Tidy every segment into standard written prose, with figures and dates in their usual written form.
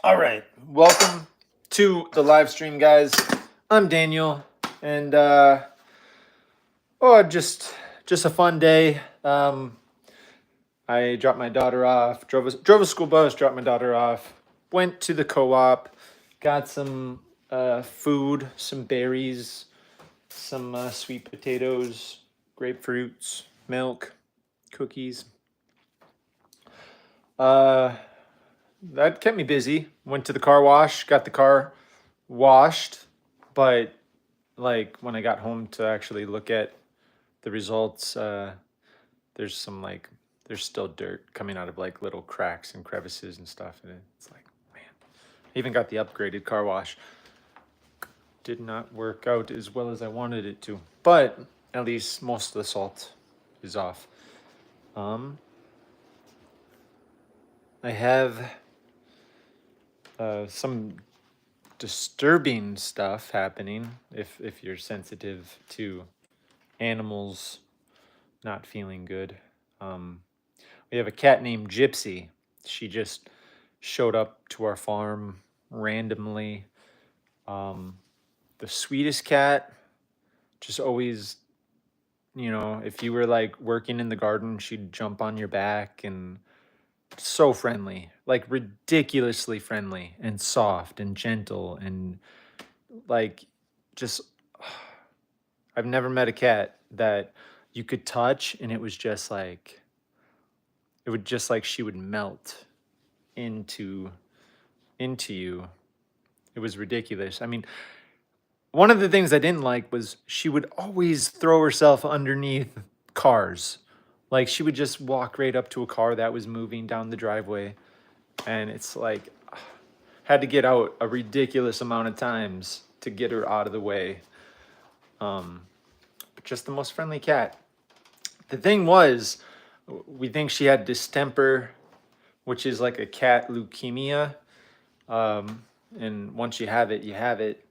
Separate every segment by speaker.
Speaker 1: All right, welcome to the live stream, guys. I'm Daniel, and just a fun day. I dropped my daughter off, drove a school bus, dropped my daughter off, went to the co-op, got some food, some berries, some sweet potatoes, grapefruits, milk, cookies. Uh, that kept me busy. Went to the car wash, got the car washed, but like when I got home to actually look at the results, there's some like there's still dirt coming out of like little cracks and crevices and stuff, and it's like, man. I even got the upgraded car wash. Did not work out as well as I wanted it to, but at least most of the salt is off. Um, I have some disturbing stuff happening if you're sensitive to animals not feeling good. Um, we have a cat named Gypsy. She just showed up to our farm randomly. Um, the sweetest cat, just always, if you were like working in the garden, she'd jump on your back and so friendly, like ridiculously friendly and soft and gentle and like just I've never met a cat that you could touch and it was just like it would just like she would melt into into you. It was ridiculous. I mean, one of the things I didn't like was she would always throw herself underneath cars. Like she would just walk right up to a car that was moving down the driveway, and it's like had to get out a ridiculous amount of times to get her out of the way. But just the most friendly cat. The thing was, we think she had distemper, which is like a cat leukemia. And once you have it, you have it.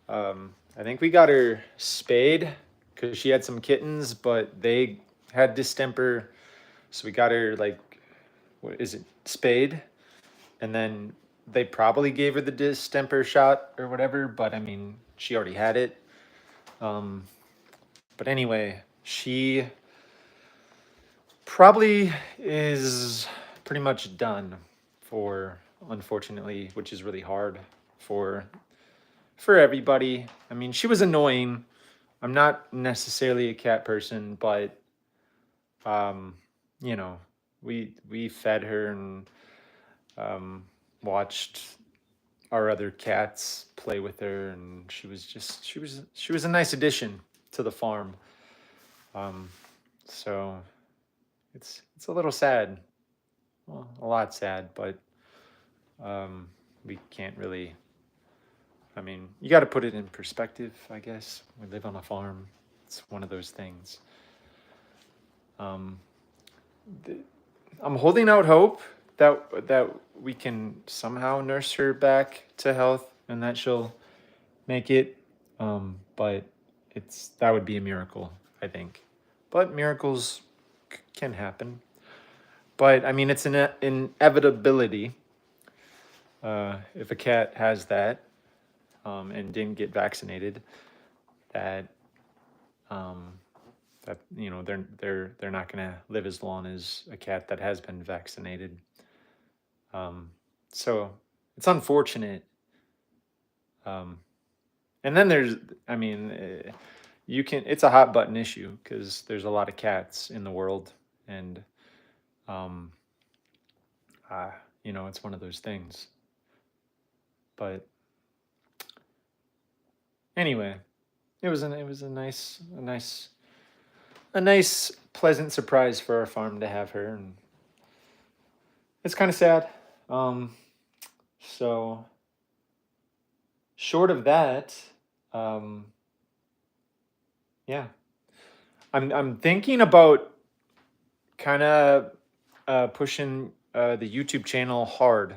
Speaker 1: I think we got her spayed because she had some kittens, but they had distemper. So we got her like, what is it, spayed? And then they probably gave her the distemper shot or whatever, but I mean, she already had it. Um, but anyway, she probably is pretty much done for, unfortunately, which is really hard for for everybody. I mean, she was annoying. I'm not necessarily a cat person, but um, you know, we fed her and um, watched our other cats play with her, and she was a nice addition to the farm. Um, so it's a little sad, well, a lot sad, but um, we can't really. I mean, you got to put it in perspective, I guess. We live on a farm. It's one of those things. Um, th- I'm holding out hope that we can somehow nurse her back to health and that she'll make it. But it's that would be a miracle, I think. But miracles can happen. But I mean, it's an inevitability. If a cat has that and didn't get vaccinated, that um, they're not gonna live as long as a cat that has been vaccinated. Um, so it's unfortunate. Um, and then there's, I mean, you can. It's a hot button issue because there's a lot of cats in the world, and um, uh, it's one of those things. But anyway, it was a nice pleasant surprise for our farm to have her, and it's kind of sad. Um, so short of that, um, yeah, I'm thinking about kind of pushing the YouTube channel hard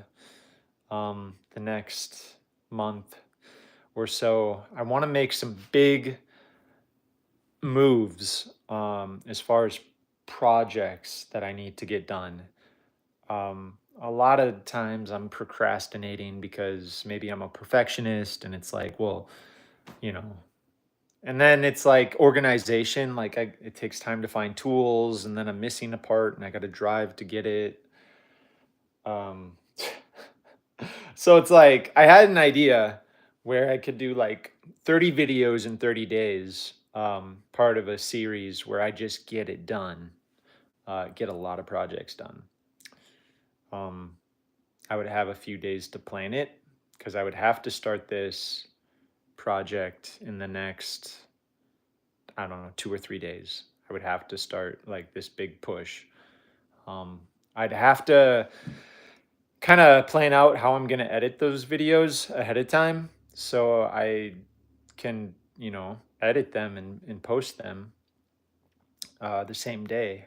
Speaker 1: the next month or so. I want to make some big moves as far as projects that I need to get done. a lot of times I'm procrastinating because maybe I'm a perfectionist and it's like, well, you know, and then it's like organization, like it takes time to find tools and then I'm missing a part and I got to drive to get it. Um, so it's like I had an idea where I could do like 30 videos in 30 days, part of a series where I just get it done, get a lot of projects done. Um, I would have a few days to plan it because I would have to start this project in the next, I don't know, 2 or 3 days. I would have to start like this big push. Um, I'd have to kind of plan out how I'm going to edit those videos ahead of time so I can, edit them and post them the same day.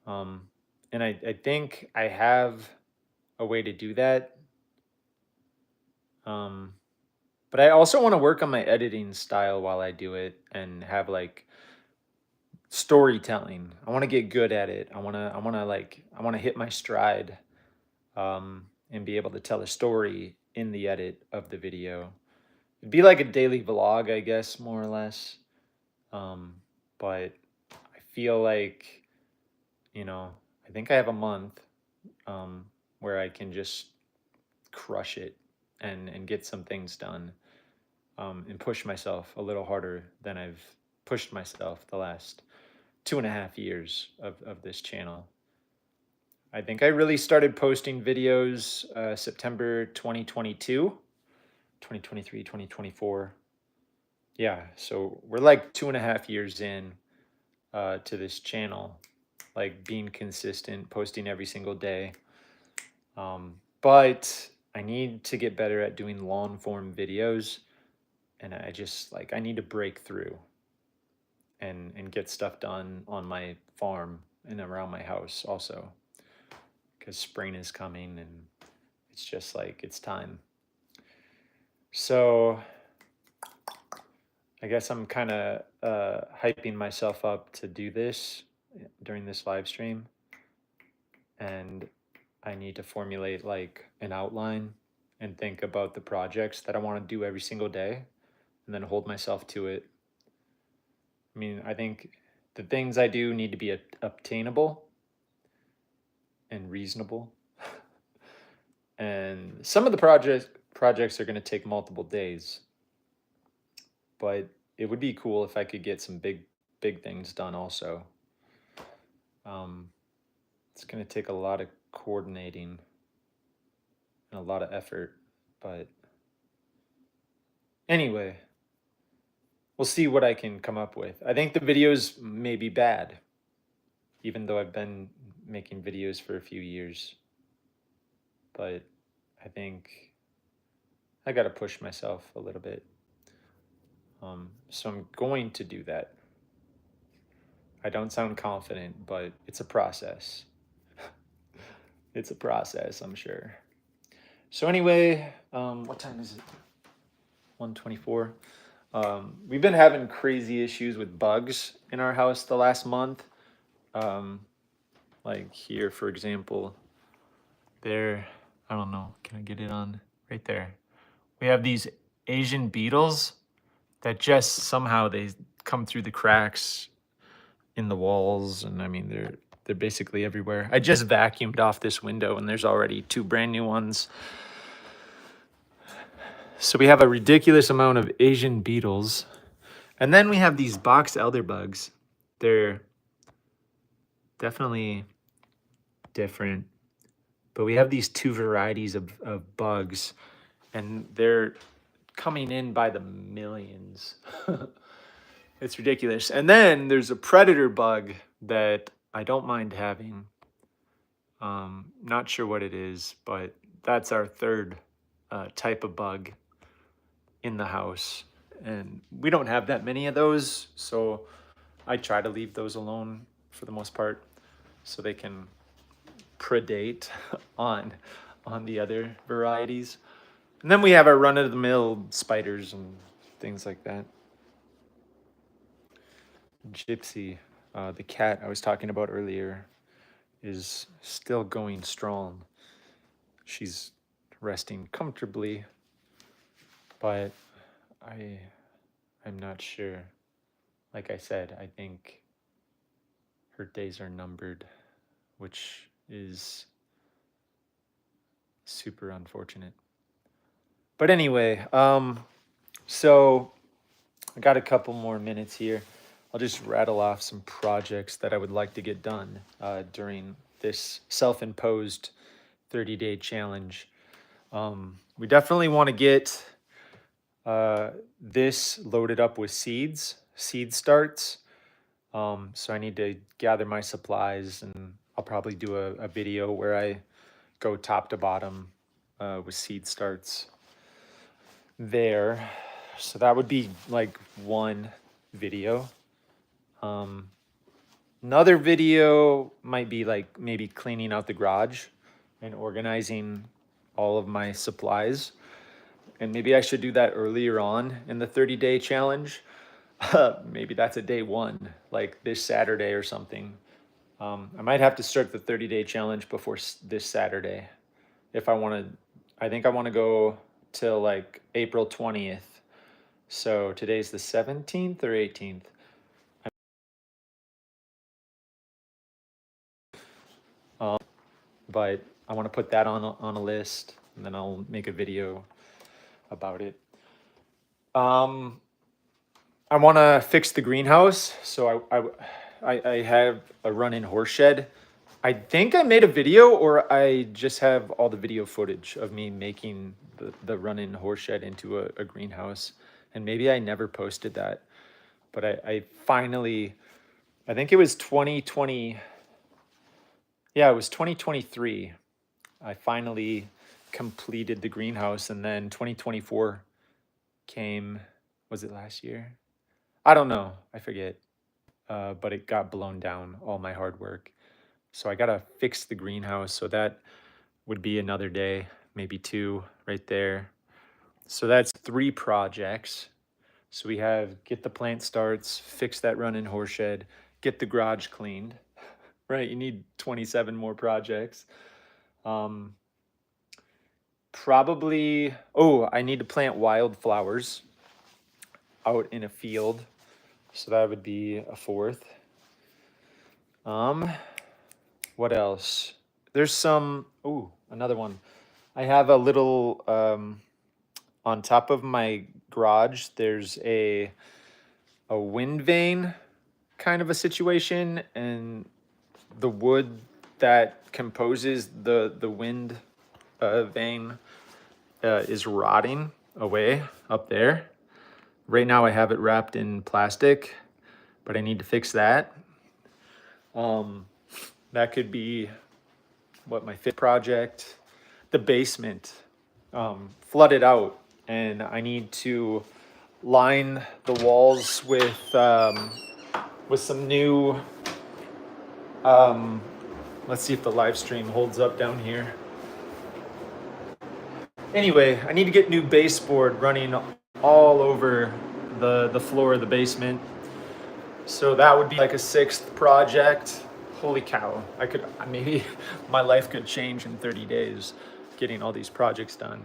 Speaker 1: Um, and I think I have a way to do that. Um, but I also want to work on my editing style while I do it and have like storytelling. I want to get good at it. I want to hit my stride, and be able to tell a story in the edit of the video. It'd be like a daily vlog, I guess, more or less. Um, but I feel like, you know, I think I have a month, where I can just crush it and get some things done, and push myself a little harder than I've pushed myself the last 2.5 years of this channel. I think I really started posting videos September 2022, 2023, 2024. Yeah, so we're like 2.5 years in, to this channel, like being consistent, posting every single day. But I need to get better at doing long form videos, and I just like I need to break through and get stuff done on my farm and around my house also, because spring is coming and it's just like it's time. So I guess I'm kind of hyping myself up to do this during this live stream, and I need to formulate like an outline and think about the projects that I want to do every single day and then hold myself to it. I mean, I think the things I do need to be obtainable and reasonable. And some of the projects are going to take multiple days, but it would be cool if I could get some big things done also. Um, it's going to take a lot of coordinating and a lot of effort, but anyway, we'll see what I can come up with. I think the videos may be bad, even though I've been making videos for a few years. But I think I got to push myself a little bit. So I'm going to do that. I don't sound confident, but it's a process. It's a process, I'm sure. So anyway, what time is it? 1:24. We've been having crazy issues with bugs in our house the last month. Um, like here, for example, there, I don't know, can I get it on right there? We have these Asian beetles that just somehow they come through the cracks in the walls, and I mean they're basically everywhere. I just vacuumed off this window and there's already 2 brand new ones. So we have a ridiculous amount of Asian beetles. And then we have these box elder bugs. They're definitely different, but we have these 2 varieties of bugs, and they're coming in by the millions. It's ridiculous. And then there's a predator bug that I don't mind having. Not sure what it is, but that's our third type of bug in the house. And we don't have that many of those, so I try to leave those alone for the most part so they can predate on the other varieties. And then we have our run-of-the-mill spiders and things like that. Gypsy, the cat I was talking about earlier, is still going strong. she's resting comfortably, but I I'm not sure. Like I said, I think her days are numbered, which is super unfortunate. But anyway, so I got a couple more minutes here. I'll just rattle off some projects that I would like to get done during this self-imposed 30-day challenge. We definitely want to get this loaded up with seed starts. So I need to gather my supplies, and I'll probably do a video where I go top to bottom with seed starts there. So that would be like one video. Another video might be like maybe cleaning out the garage and organizing all of my supplies. And maybe I should do that earlier on in the 30-day challenge. Maybe that's a day one, like this Saturday or something. I might have to start the 30-day challenge before this Saturday if I want to. I think I want to go till like April 20th. So today's the 17th or 18th. But I want to put that on a list, and then I'll make a video about it. I want to fix the greenhouse, so I have a run-in horse shed. I think I made a video, or I just have all the video footage of me making the run-in horse shed into a greenhouse, and maybe I never posted that, but I finally, I think it was 2020. Yeah, it was 2023. I finally completed the greenhouse, and then 2024 came. Was it last year? I don't know. I forget. But it got blown down, all my hard work. So I gotta fix the greenhouse. So that would be another day, maybe two right there. So that's three projects. So we have get the plant starts, fix that run-in horse shed, get the garage cleaned. Right, you need 27 more projects. Probably, oh, I need to plant wildflowers out in a field. So that would be a fourth. What else? There's some, oh, another one. I have a little, on top of my garage, there's a wind vane kind of a situation, and the wood that composes the wind vane is rotting away up there. Right now I have it wrapped in plastic, but I need to fix that. That could be what my fifth project. The basement flooded out, and I need to line the walls with some new. Let's see if the live stream holds up down here. Anyway, I need to get new baseboard running all over the floor of the basement. So that would be like a sixth project. Holy cow. I could, maybe my life could change in 30 days getting all these projects done.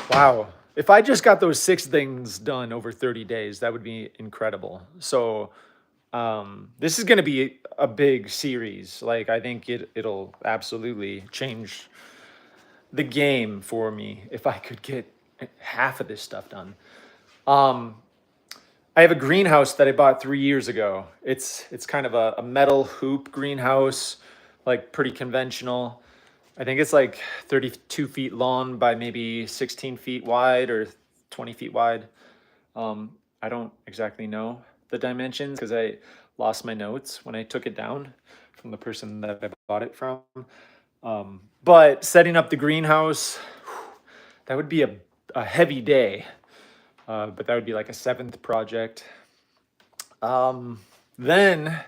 Speaker 1: Wow. If I just got those six things done over 30 days, that would be incredible. So this is going to be a big series. Like, I think it'll absolutely change the game for me if I could get half of this stuff done. I have a greenhouse that I bought 3 years ago. It's kind of a metal hoop greenhouse, like pretty conventional. I think it's like 32 feet long by maybe 16 feet wide or 20 feet wide. I don't exactly know the dimensions because I lost my notes when I took it down from the person that I bought it from. But setting up the greenhouse, that would be a heavy day. But that would be like a seventh project. Then,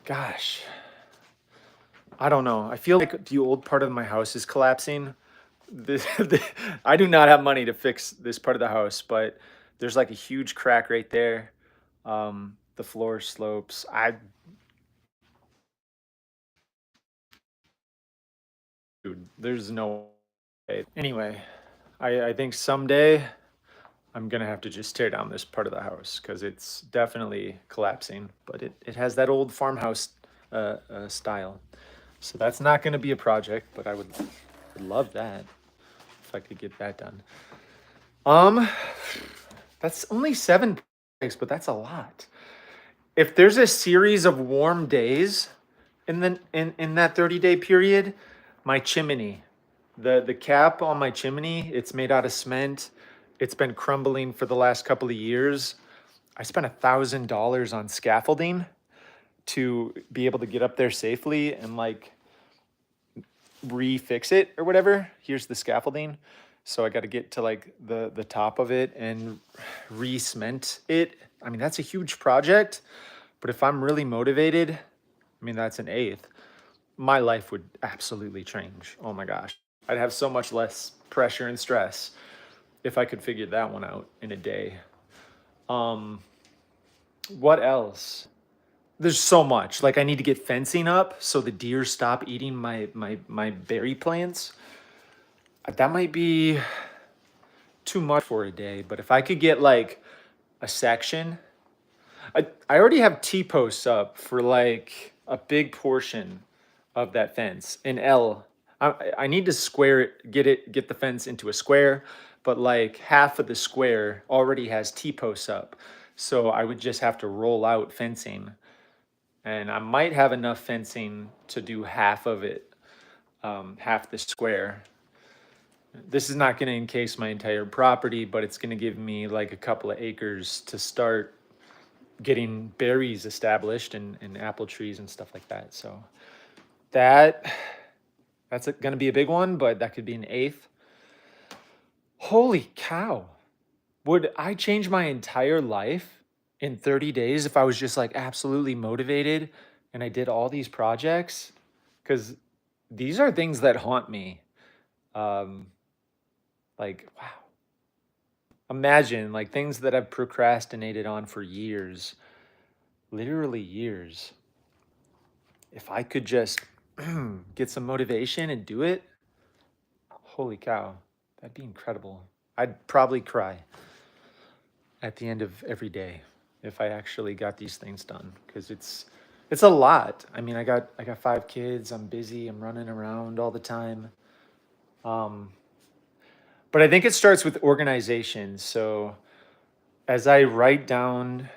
Speaker 1: gosh, I don't know. I feel like the old part of my house is collapsing. I do not have money to fix this part of the house, but there's like a huge crack right there. The floor slopes. dude, there's no way. Anyway, I think someday I'm gonna have to just tear down this part of the house because it's definitely collapsing. But it has that old farmhouse style, so that's not gonna be a project. But would love that if I could get that done. Um, that's only 7 projects, but that's a lot. If there's a series of warm days in that 30-day period, my chimney, the cap on my chimney, it's made out of cement. It's been crumbling for the last couple of years. I spent $1,000 on scaffolding to be able to get up there safely and like refix it or whatever. Here's the scaffolding. So I got to get to like the top of it and re-cement it. I mean, that's a huge project, but if I'm really motivated, I mean, that's an eighth. My life would absolutely change. Oh my gosh. I'd have so much less pressure and stress if I could figure that one out in a day. Um, what else? There's so much. Like I need to get fencing up so the deer stop eating my berry plants. That might be too much for a day, but if I could get like a section, I already have T-posts up for like a big portion of that fence in L. I need to square it, get the fence into a square, but like half of the square already has T-posts up. So I would just have to roll out fencing, and I might have enough fencing to do half of it, half the square. This is not going to encase my entire property, but it's going to give me like a couple of acres to start getting berries established and apple trees and stuff like that. So that that's going to be a big one, but that could be an eighth. Holy cow. Would I change my entire life in 30 days if I was just like absolutely motivated and I did all these projects? Because these are things that haunt me. Um, like, wow. Imagine like things that I've procrastinated on for years, literally years. If I could just get some motivation and do it, holy cow, that'd be incredible. I'd probably cry at the end of every day if I actually got these things done because it's a lot. I mean, I got 5 kids. I'm busy. I'm running around all the time. Um, but I think it starts with organization. So as I write down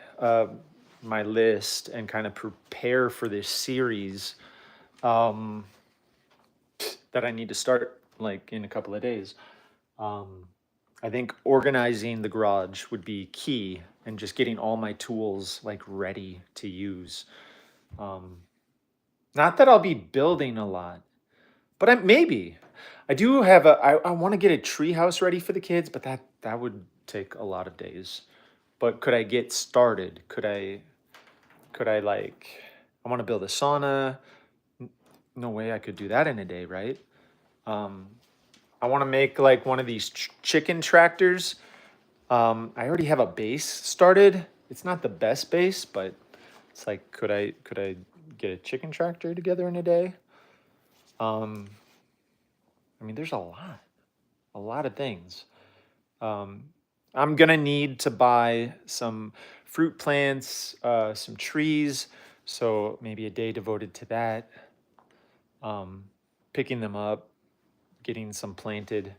Speaker 1: my list and kind of prepare for this series um, that I need to start like in a couple of days, um, I think organizing the garage would be key and just getting all my tools like ready to use. Um, Not that I'll be building a lot, but maybe I do have I want to get a tree house ready for the kids, but that would take a lot of days. But could I get started? Could I like I want to build a sauna. No way I could do that in a day, right? Um, I want to make like one of these chicken tractors. I already have a base started. It's not the best base, but it's like could I get a chicken tractor together in a day? Um, I mean, there's a lot of things. Um, I'm gonna need to buy some fruit plants, some trees, so maybe a day devoted to that. Um, Picking them up, getting some planted.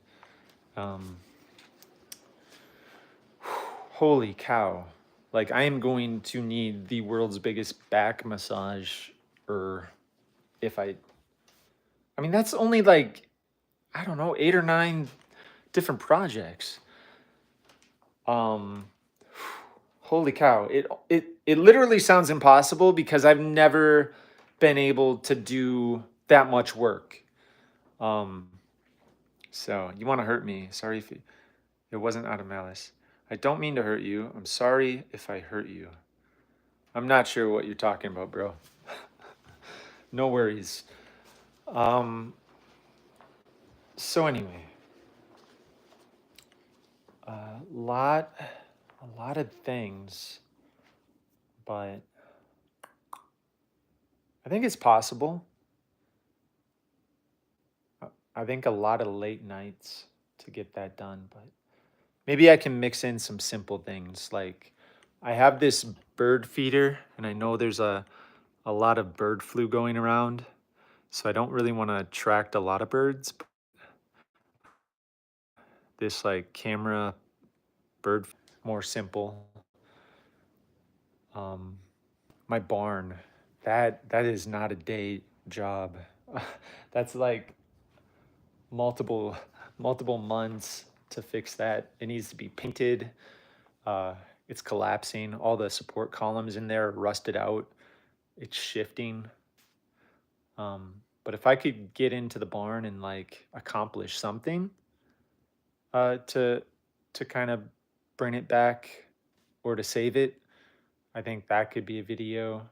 Speaker 1: Um, Holy cow! Like I am going to need the world's biggest back massage, or if I mean that's only like I don't know 8 or 9 different projects. Um, Holy cow! It literally sounds impossible because I've never been able to do that much work. Um, so you want to hurt me? Sorry if it wasn't out of malice. I don't mean to hurt you. I'm sorry if I hurt you. I'm not sure what you're talking about, bro. No worries. Um, so anyway, a lot, a lot of things, but I think it's possible. I think a lot of late nights to get that done, but maybe I can mix in some simple things. Like I have this bird feeder and I know there's a lot of bird flu going around. So I don't really want to attract a lot of birds. This like camera bird more simple. Um, my barn, that is not a day job. That's like multiple multiple months to fix that. It needs to be painted. Uh, it's collapsing. All the support columns in there are rusted out. It's shifting. But if I could get into the barn and like accomplish something, to kind of bring it back or to save it, I think that could be a video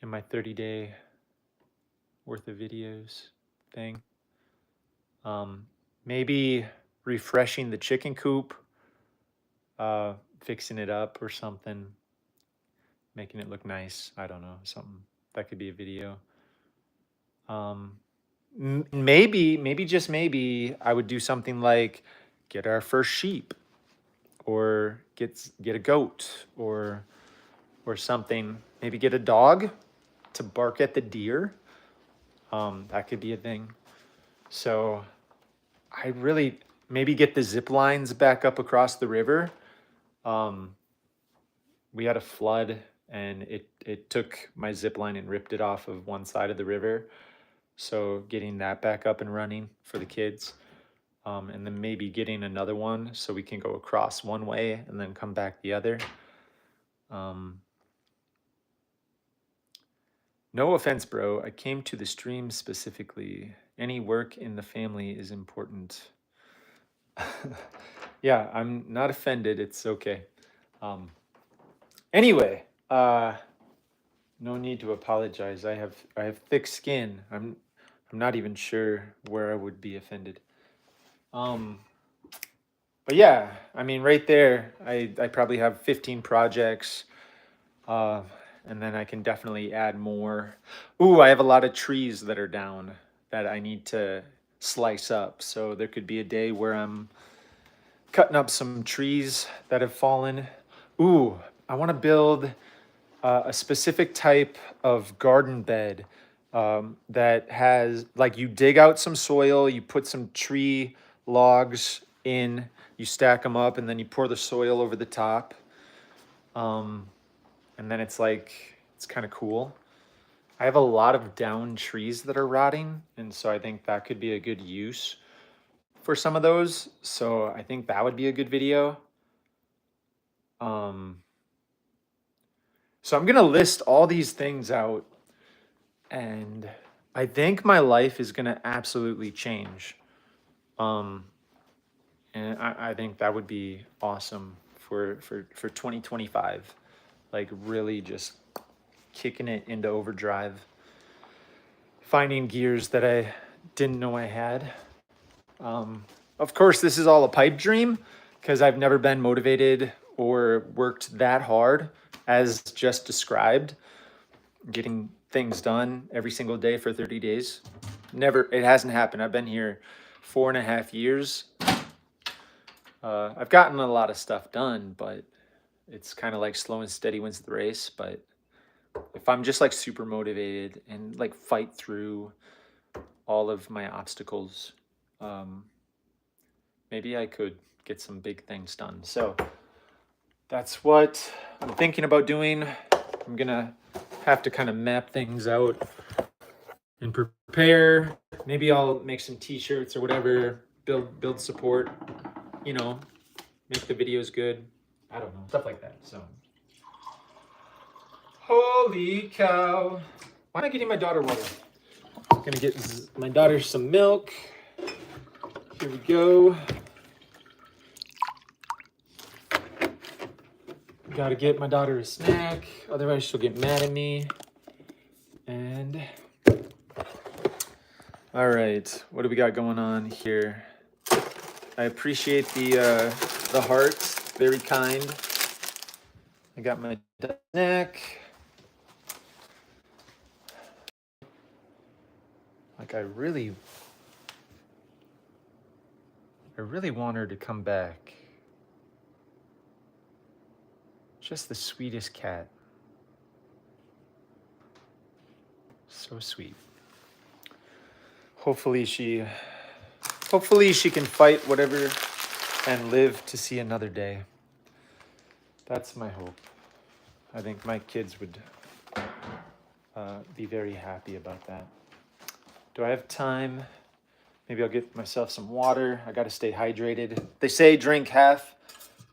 Speaker 1: in my 30-day worth of videos thing. Maybe refreshing the chicken coop, fixing it up or something, making it look nice. I don't know, something that could be a video. Maybe just maybe I would do something like get our first sheep or get a goat or something. Maybe get a dog to bark at the deer. That could be a thing. So I really maybe get the zip lines back up across the river. Um, we had a flood and it took my zip line and ripped it off of one side of the river. So getting that back up and running for the kids. And then maybe getting another one so we can go across one way and then come back the other. No offense, bro. I came to the stream specifically. Any work in the family is important. Yeah, I'm not offended. It's okay. Anyway, no need to apologize. I have thick skin. I'm not even sure where I would be offended. But yeah, I mean, right there, I probably have 15 projects, and then I can definitely add more. Ooh, I have a lot of trees that are down that I need to slice up. So there could be a day where I'm cutting up some trees that have fallen. Ooh, I want to build a specific type of garden bed that has, like, you dig out some soil, you put some tree logs in, you stack them up, and then you pour the soil over the top. And then it's like, it's kind of cool. I have a lot of down trees that are rotting, and so I think that could be a good use for some of those. So I think that would be a good video. So I'm gonna list all these things out, and I think my life is gonna absolutely change. Um, and I think that would be awesome for 2025. Like really just kicking it into overdrive, finding gears that I didn't know I had. Of course, this is all a pipe dream because I've never been motivated or worked that hard as just described, getting things done every single day for 30 days. Never, it hasn't happened. I've been here 4.5 years. I've gotten a lot of stuff done, but it's kind of like slow and steady wins the race. But if I'm just like super motivated and like fight through all of my obstacles, maybe I could get some big things done. So that's what I'm thinking about doing. I'm gonna have to kind of map things out and prepare. Maybe I'll make some t-shirts or whatever, build support, you know, make the videos good. I don't know, stuff like that. So holy cow. Why am I getting my daughter water? I'm gonna get my daughter some milk. Here we go. Gotta get my daughter a snack, otherwise she'll get mad at me. And all right, what do we got going on here? I appreciate the hearts, very kind. I got my snack. Like I really I really want her to come back. Just the sweetest cat. So sweet. Hopefully she can fight whatever and live to see another day. That's my hope. I think my kids would be very happy about that. Do I have time? Maybe I'll get myself some water. I got to stay hydrated. They say drink half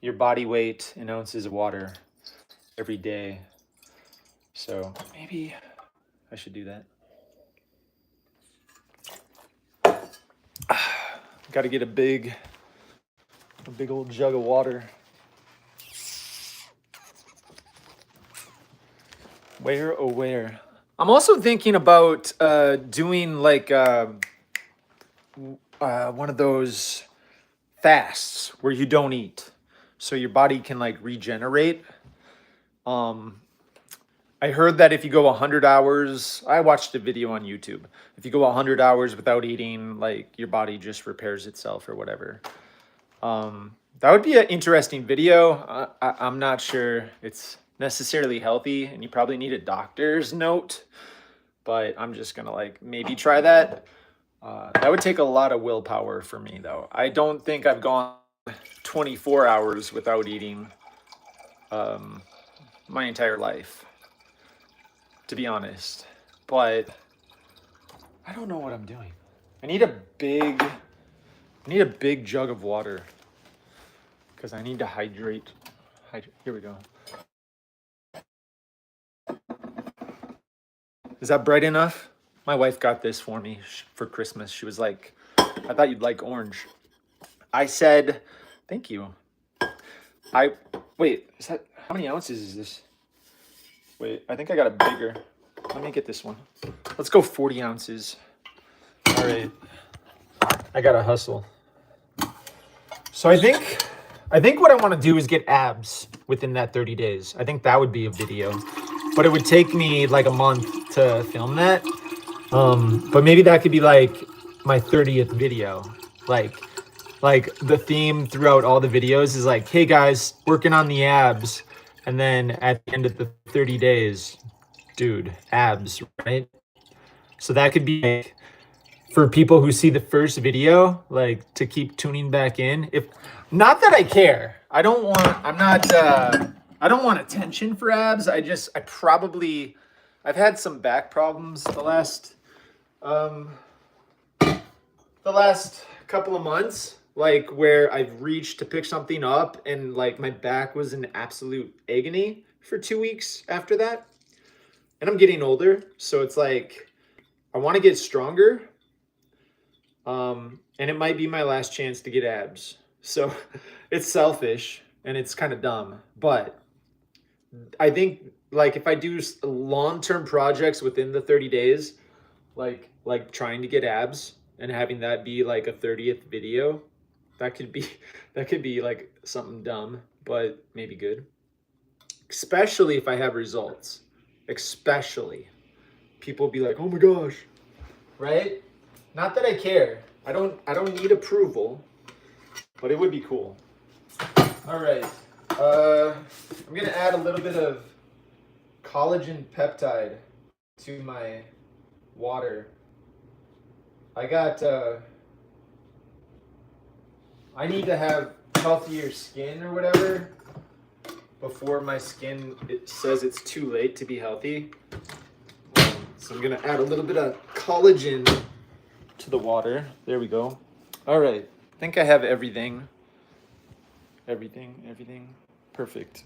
Speaker 1: your body weight in ounces of water every day. So maybe I should do that. Got to get a big old jug of water. Where, oh where? I'm also thinking about doing like one of those fasts where you don't eat, so your body can like regenerate. I heard that if you go 100 hours, I watched a video on YouTube. If you go 100 hours without eating, like your body just repairs itself or whatever. That would be an interesting video. I'm not sure it's necessarily healthy, and you probably need a doctor's note, but I'm just gonna like maybe try that. That would take a lot of willpower for me though. I don't think I've gone 24 hours without eating my entire life, to be honest. But I don't know what I'm doing. I need a big jug of water because I need to hydrate. Here we go. Is that bright enough? My wife got this for me for Christmas. She was like, I thought you'd like orange. I said, thank you. Wait, is that, how many ounces is this? Wait, I think I got a bigger. Let me get this one. Let's go 40 ounces. All right. I gotta hustle. So I think what I want to do is get abs within that 30 days. I think that would be a video, but it would take me like a month to film that. But maybe that could be like my 30th video. Like the theme throughout all the videos is like, hey guys, working on the abs. And then at the end of the 30 days, dude, abs, right? So that could be like, for people who see the first video, like to keep tuning back in. If not that I care, I don't want attention for abs. I've had some back problems the last couple of months, like where I've reached to pick something up and like my back was in absolute agony for 2 weeks after that. And I'm getting older, so it's like I want to get stronger. And it might be my last chance to get abs. So it's selfish and it's kind of dumb, but I think like if I do long-term projects within the 30 days, like trying to get abs and having that be like a 30th video, that could be like something dumb, but maybe good. Especially if I have results. Especially. People will be like, "Oh my gosh." Right? Not that I care. I don't need approval, but it would be cool. All right. I'm going to add a little bit of collagen peptide to my water. I need to have healthier skin or whatever before my skin, it says it's too late to be healthy. So I'm going to add a little bit of collagen to the water. There we go. All right. I think I have everything. Everything. Perfect.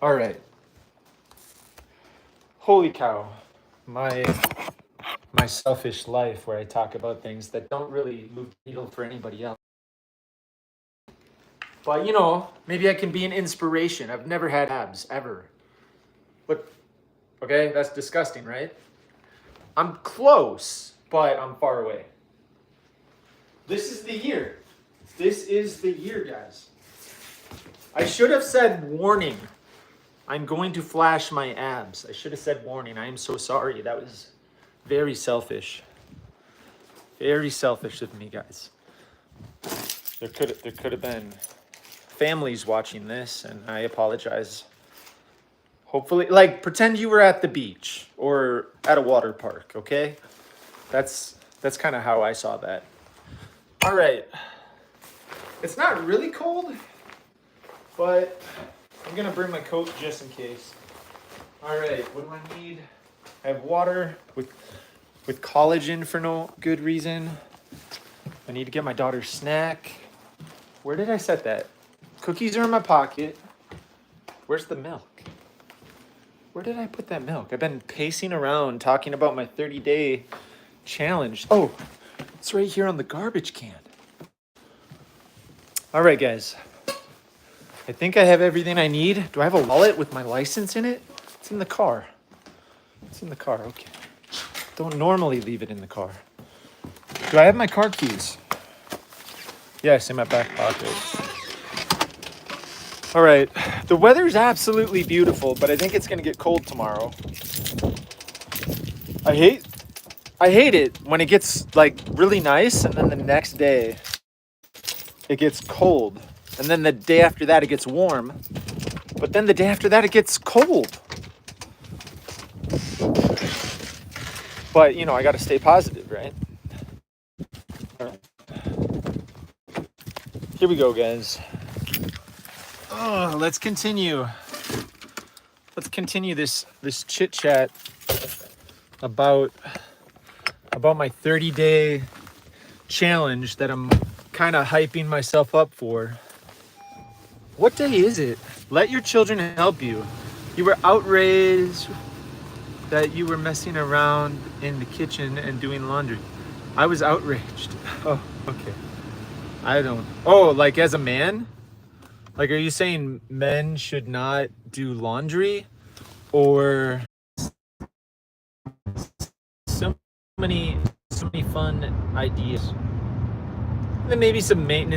Speaker 1: All right. Holy cow. My selfish life where I talk about things that don't really move the needle for anybody else. But you know, maybe I can be an inspiration. I've never had abs ever. Look, okay, that's disgusting, right? I'm close, but I'm far away. This is the year. This is the year, guys. I should have said warning. I'm going to flash my abs. I should have said warning. I am so sorry. That was very selfish. Very selfish of me, guys. There could have been families watching this, and I apologize. Hopefully, like, pretend you were at the beach or at a water park, okay? That's kind of how I saw that. All right. It's not really cold, but I'm gonna bring my coat just in case. All right, what do I need? I have water with collagen for no good reason. I need to get my daughter's snack. Where did I set that? Cookies are in my pocket. Where's the milk? Where did I put that milk? I've been pacing around talking about my 30-day challenge. Oh, it's right here on the garbage can. All right, guys. I think I have everything I need. Do I have a wallet with my license in it? It's in the car. It's in the car, okay. Don't normally leave it in the car. Do I have my car keys? Yes, in my back pocket. All right, the weather's absolutely beautiful, but I think it's gonna get cold tomorrow. I hate it when it gets like really nice and then the next day it gets cold. And then the day after that it gets warm. But then the day after that it gets cold. But you know, I gotta stay positive, right? All right. Here we go, guys. Oh, let's continue. Let's continue this chit chat about my 30-day challenge that I'm kind of hyping myself up for. What day is it? Let your children help you. You were outraged that you were messing around in the kitchen and doing laundry. I was outraged. Oh, okay. Oh, like as a man? Like, are you saying men should not do laundry? Or so many fun ideas? And then maybe some maintenance